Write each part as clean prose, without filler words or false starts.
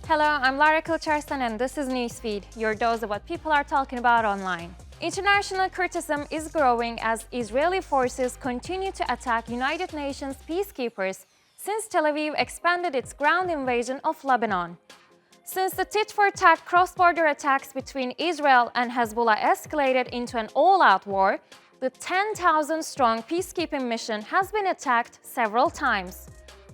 Hello, I'm Lara Kılıçarslan and this is Newsfeed, your dose of what people are talking about online. International criticism is growing as Israeli forces continue to attack United Nations peacekeepers since Tel Aviv expanded its ground invasion of Lebanon. Since the tit-for-tat cross-border attacks between Israel and Hezbollah escalated into an all-out war, the 10,000-strong peacekeeping mission has been attacked several times.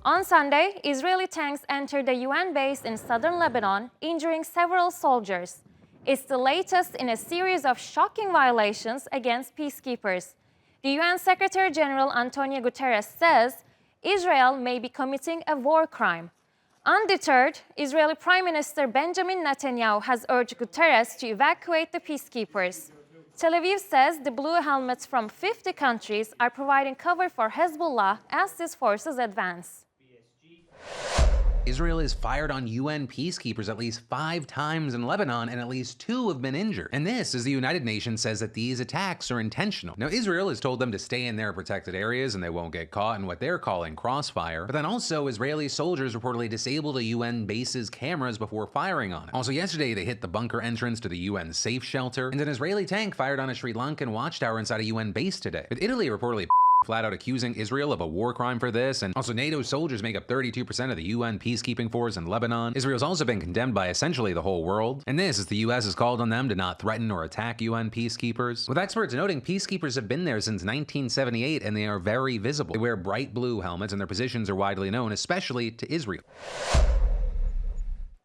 On Sunday, Israeli tanks entered a UN base in southern Lebanon, injuring several soldiers. It's the latest in a series of shocking violations against peacekeepers. The UN Secretary-General Antonio Guterres says Israel may be committing a war crime. Undeterred, Israeli Prime Minister Benjamin Netanyahu has urged Guterres to evacuate the peacekeepers. Tel Aviv says the blue helmets from 50 countries are providing cover for Hezbollah as these forces advance. Israel has fired on UN peacekeepers at least 5 times in Lebanon, and at least 2 have been injured. And this as the United Nations says that these attacks are intentional. Now, Israel has told them to stay in their protected areas and they won't get caught in what they're calling crossfire. But then also, Israeli soldiers reportedly disabled a UN base's cameras before firing on it. Also, yesterday, they hit the bunker entrance to the UN safe shelter, and an Israeli tank fired on a Sri Lankan watchtower inside a UN base today. But Italy reportedly flat out accusing Israel of a war crime for this, and also NATO soldiers make up 32% of the UN peacekeeping force in Lebanon. Israel's also been condemned by essentially the whole world, and this as the US has called on them to not threaten or attack UN peacekeepers, with experts noting peacekeepers have been there since 1978 and they are very visible. They wear bright blue helmets and their positions are widely known, especially to Israel.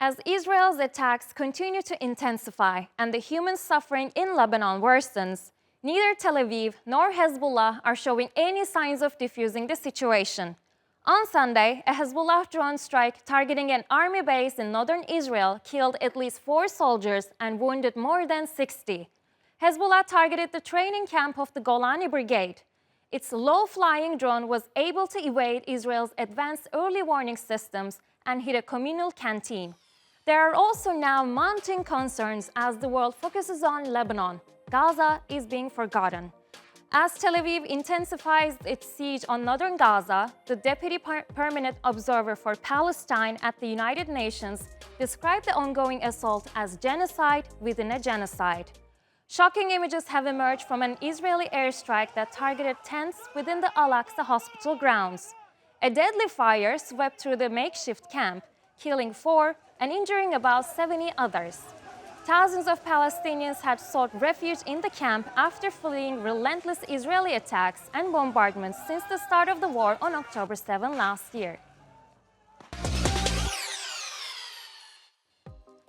As Israel's attacks continue to intensify and the human suffering in Lebanon worsens, neither Tel Aviv nor Hezbollah are showing any signs of defusing the situation. On Sunday, a Hezbollah drone strike targeting an army base in northern Israel killed at least 4 soldiers and wounded more than 60. Hezbollah targeted the training camp of the Golani Brigade. Its low-flying drone was able to evade Israel's advanced early warning systems and hit a communal canteen. There are also now mounting concerns as the world focuses on Lebanon. Gaza is being forgotten. As Tel Aviv intensifies its siege on northern Gaza, the Deputy Permanent Observer for Palestine at the United Nations described the ongoing assault as genocide within a genocide. Shocking images have emerged from an Israeli airstrike that targeted tents within the Al-Aqsa hospital grounds. A deadly fire swept through the makeshift camp, killing 4 and injuring about 70 others. Thousands of Palestinians had sought refuge in the camp after fleeing relentless Israeli attacks and bombardments since the start of the war on October 7 last year.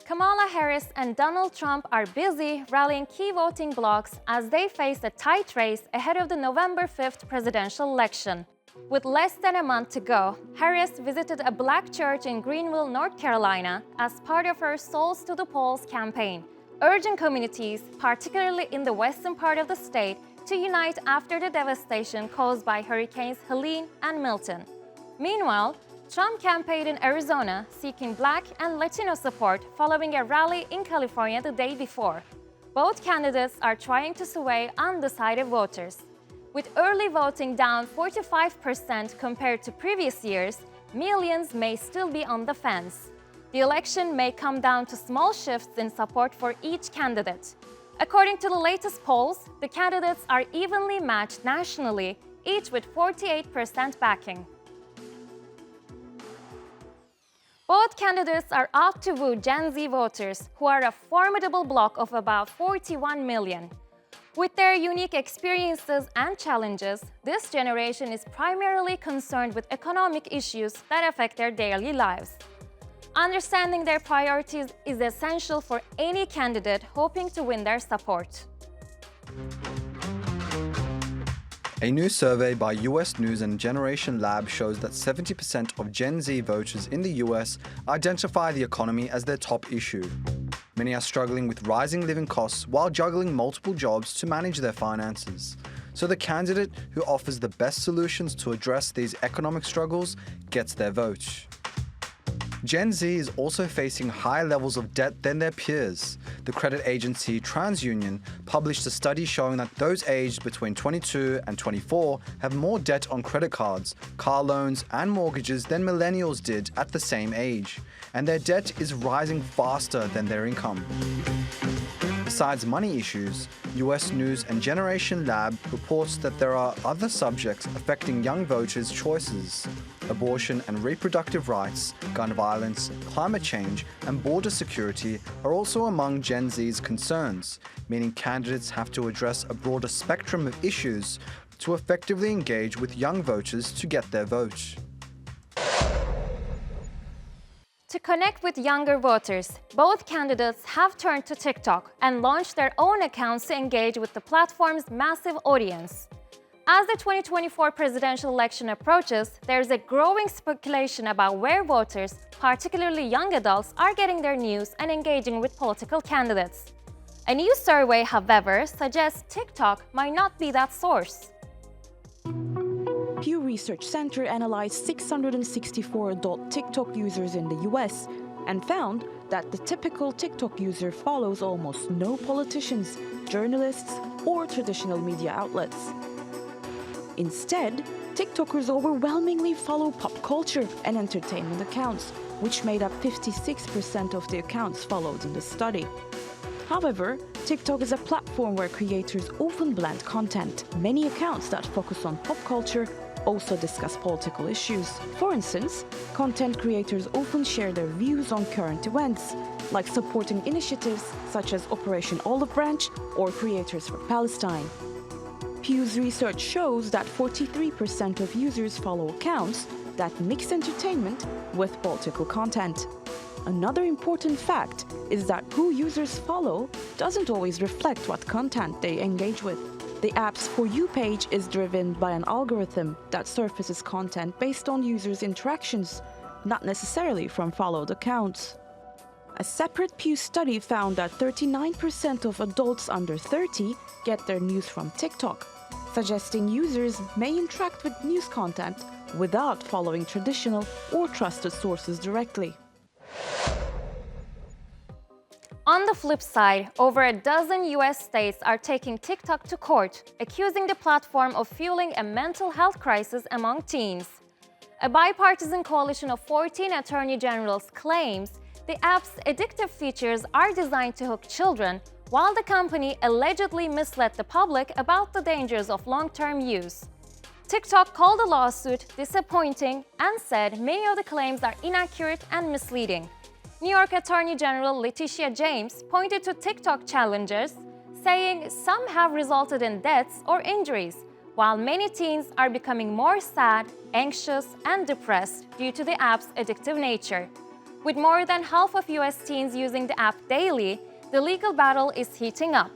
Kamala Harris and Donald Trump are busy rallying key voting blocs as they face a tight race ahead of the November 5th presidential election. With less than a month to go, Harris visited a black church in Greenville, North Carolina, as part of her Souls to the Polls campaign, urging communities, particularly in the western part of the state, to unite after the devastation caused by Hurricanes Helene and Milton. Meanwhile, Trump campaigned in Arizona, seeking Black and Latino support following a rally in California the day before. Both candidates are trying to sway undecided voters. With early voting down 45% compared to previous years, millions may still be on the fence. The election may come down to small shifts in support for each candidate. According to the latest polls, the candidates are evenly matched nationally, each with 48% backing. Both candidates are out to woo Gen Z voters, who are a formidable bloc of about 41 million. With their unique experiences and challenges, this generation is primarily concerned with economic issues that affect their daily lives. Understanding their priorities is essential for any candidate hoping to win their support. A new survey by US News and Generation Lab shows that 70% of Gen Z voters in the US identify the economy as their top issue. Many are struggling with rising living costs while juggling multiple jobs to manage their finances. So the candidate who offers the best solutions to address these economic struggles gets their vote. Gen Z is also facing higher levels of debt than their peers. The credit agency TransUnion published a study showing that those aged between 22 and 24 have more debt on credit cards, car loans, and mortgages than millennials did at the same age, and their debt is rising faster than their income. Besides money issues, US News and Generation Lab reports that there are other subjects affecting young voters' choices. Abortion and reproductive rights, gun violence, climate change, and border security are also among Gen Z's concerns, meaning candidates have to address a broader spectrum of issues to effectively engage with young voters to get their vote. To connect with younger voters, both candidates have turned to TikTok and launched their own accounts to engage with the platform's massive audience. As the 2024 presidential election approaches, there's a growing speculation about where voters, particularly young adults, are getting their news and engaging with political candidates. A new survey, however, suggests TikTok might not be that source. Pew Research Center analyzed 664 adult TikTok users in the US and found that the typical TikTok user follows almost no politicians, journalists, or traditional media outlets. Instead, TikTokers overwhelmingly follow pop culture and entertainment accounts, which made up 56% of the accounts followed in the study. However, TikTok is a platform where creators often blend content. Many accounts that focus on pop culture also discuss political issues. For instance, content creators often share their views on current events, like supporting initiatives such as Operation Olive Branch or Creators for Palestine. Pew's research shows that 43% of users follow accounts that mix entertainment with political content. Another important fact is that who users follow doesn't always reflect what content they engage with. The app's For You page is driven by an algorithm that surfaces content based on users' interactions, not necessarily from followed accounts. A separate Pew study found that 39% of adults under 30 get their news from TikTok, suggesting users may interact with news content without following traditional or trusted sources directly. On the flip side, over a dozen US states are taking TikTok to court, accusing the platform of fueling a mental health crisis among teens. A bipartisan coalition of 14 attorney generals claims the app's addictive features are designed to hook children, while the company allegedly misled the public about the dangers of long-term use. TikTok called the lawsuit disappointing and said many of the claims are inaccurate and misleading. New York Attorney General Letitia James pointed to TikTok challenges, saying some have resulted in deaths or injuries, while many teens are becoming more sad, anxious, and depressed due to the app's addictive nature. With more than half of US teens using the app daily, the legal battle is heating up.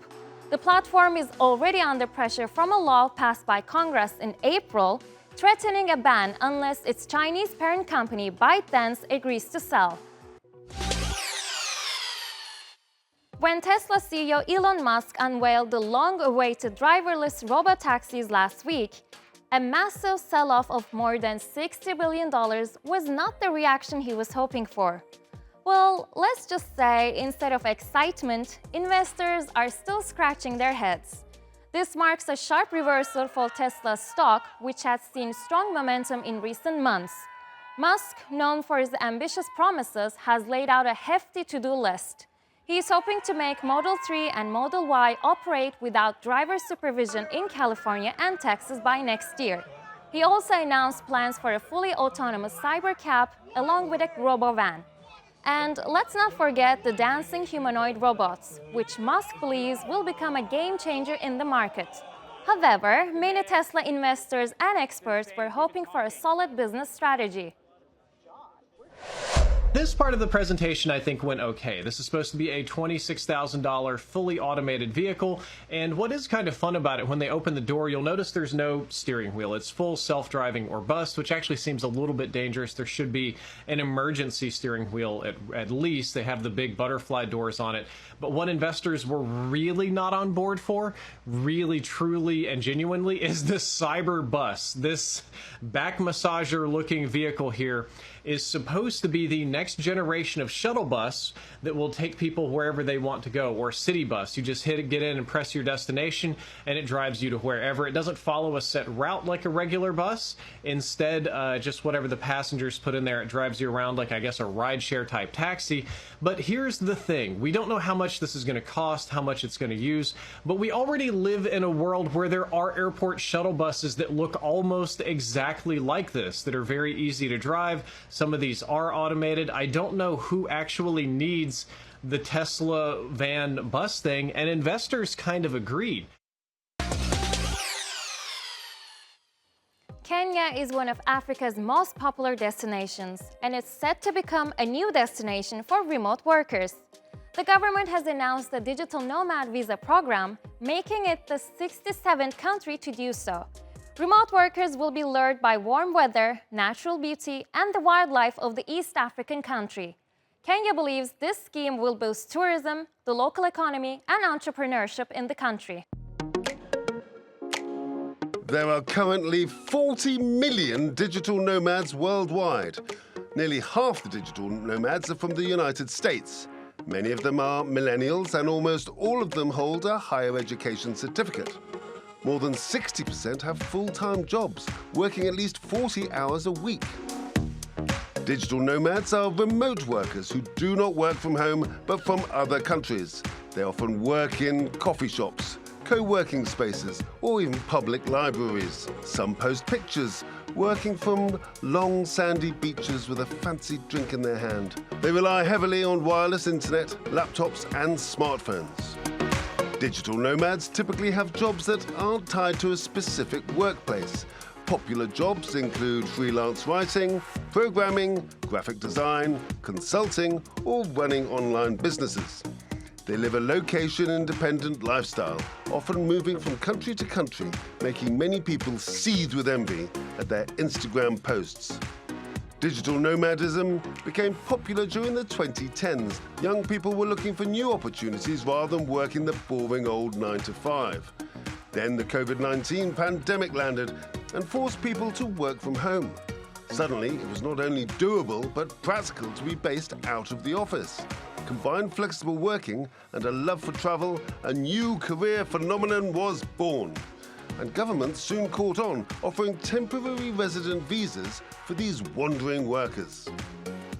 The platform is already under pressure from a law passed by Congress in April, threatening a ban unless its Chinese parent company ByteDance agrees to sell. When Tesla CEO Elon Musk unveiled the long-awaited driverless robotaxis last week, a massive sell-off of more than $60 billion was not the reaction he was hoping for. Well, let's just say, instead of excitement, investors are still scratching their heads. This marks a sharp reversal for Tesla's stock, which has seen strong momentum in recent months. Musk, known for his ambitious promises, has laid out a hefty to-do list. He is hoping to make Model 3 and Model Y operate without driver supervision in California and Texas by next year. He also announced plans for a fully autonomous Cybercab along with a robo-van. And let's not forget the dancing humanoid robots, which Musk believes will become a game changer in the market. However, many Tesla investors and experts were hoping for a solid business strategy. This part of the presentation I think went okay. This is supposed to be a $26,000 fully automated vehicle, and what is kind of fun about it, when they open the door, you'll notice there's no steering wheel. It's full self-driving or bust, which actually seems a little bit dangerous. There should be an emergency steering wheel at least. They have the big butterfly doors on it. But what investors were really not on board for, really, truly, and genuinely, is this Cyberbus, this back massager looking vehicle here. is supposed to be the next generation of shuttle bus that will take people wherever they want to go, or city bus. You just get in and press your destination and it drives you to wherever. It doesn't follow a set route like a regular bus. Instead, just whatever the passengers put in there, it drives you around like, I guess, a rideshare type taxi. But here's the thing. We don't know how much this is going to cost, how much it's going to use, but we already live in a world where there are airport shuttle buses that look almost exactly like this, that are very easy to drive. Some of these are automated. I don't know who actually needs the Tesla van bus thing, and investors kind of agreed. Kenya is one of Africa's most popular destinations, and it's set to become a new destination for remote workers. The government has announced the digital nomad visa program, making it the 67th country to do so. Remote workers will be lured by warm weather, natural beauty, and the wildlife of the East African country. Kenya believes this scheme will boost tourism, the local economy, and entrepreneurship in the country. There are currently 40 million digital nomads worldwide. Nearly half the digital nomads are from the United States. Many of them are millennials, and almost all of them hold a higher education certificate. More than 60% have full-time jobs, working at least 40 hours a week. Digital nomads are remote workers who do not work from home, but from other countries. They often work in coffee shops, co-working spaces, or even public libraries. Some post pictures, working from long sandy beaches with a fancy drink in their hand. They rely heavily on wireless internet, laptops, and smartphones. Digital nomads typically have jobs that aren't tied to a specific workplace. Popular jobs include freelance writing, programming, graphic design, consulting, or running online businesses. They live a location-independent lifestyle, often moving from country to country, making many people seethe with envy at their Instagram posts. Digital nomadism became popular during the 2010s. Young people were looking for new opportunities rather than working the boring old 9-to-5. Then the COVID-19 pandemic landed and forced people to work from home. Suddenly, it was not only doable, but practical to be based out of the office. Combine flexible working and a love for travel, a new career phenomenon was born. And governments soon caught on, offering temporary resident visas for these wandering workers.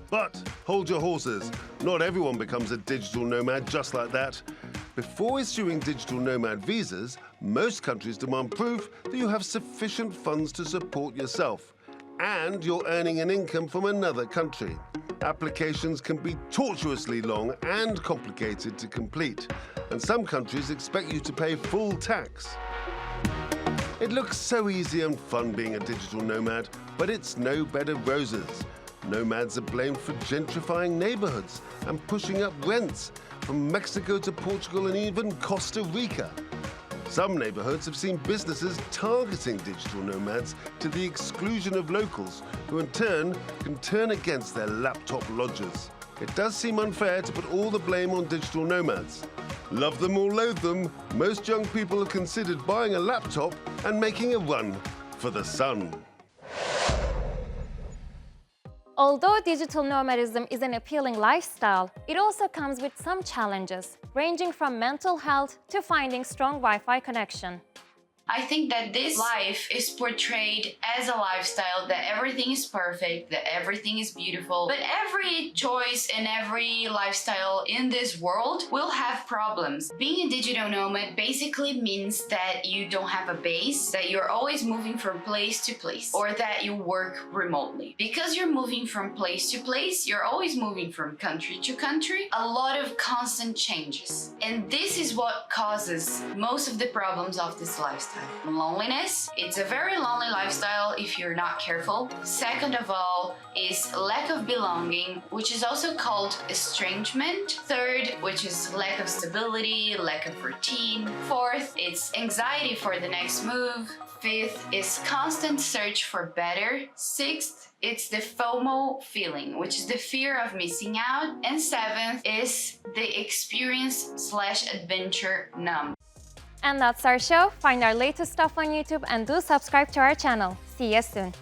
But hold your horses, not everyone becomes a digital nomad just like that. Before issuing digital nomad visas, most countries demand proof that you have sufficient funds to support yourself and you're earning an income from another country. Applications can be tortuously long and complicated to complete, and some countries expect you to pay full tax. It looks so easy and fun being a digital nomad, but it's no bed of roses. Nomads are blamed for gentrifying neighborhoods and pushing up rents from Mexico to Portugal and even Costa Rica. Some neighborhoods have seen businesses targeting digital nomads to the exclusion of locals, who in turn can turn against their laptop lodgers. It does seem unfair to put all the blame on digital nomads. Love them or loathe them, most young people have considered buying a laptop and making a run for the sun. Although digital nomadism is an appealing lifestyle, it also comes with some challenges, ranging from mental health to finding strong Wi-Fi connection. I think that this life is portrayed as a lifestyle, that everything is perfect, that everything is beautiful. But every choice and every lifestyle in this world will have problems. Being a digital nomad basically means that you don't have a base, that you're always moving from place to place, or that you work remotely. Because you're moving from place to place, you're always moving from country to country, a lot of constant changes. And this is what causes most of the problems of this lifestyle. Loneliness. It's a very lonely lifestyle if you're not careful. Second of all is lack of belonging, which is also called estrangement. Third, which is lack of stability, lack of routine. Fourth, it's anxiety for the next move. Fifth is constant search for better. Sixth, it's the FOMO feeling, which is the fear of missing out. And seventh is the experience/adventure numb. And that's our show. Find our latest stuff on YouTube and do subscribe to our channel. See you soon.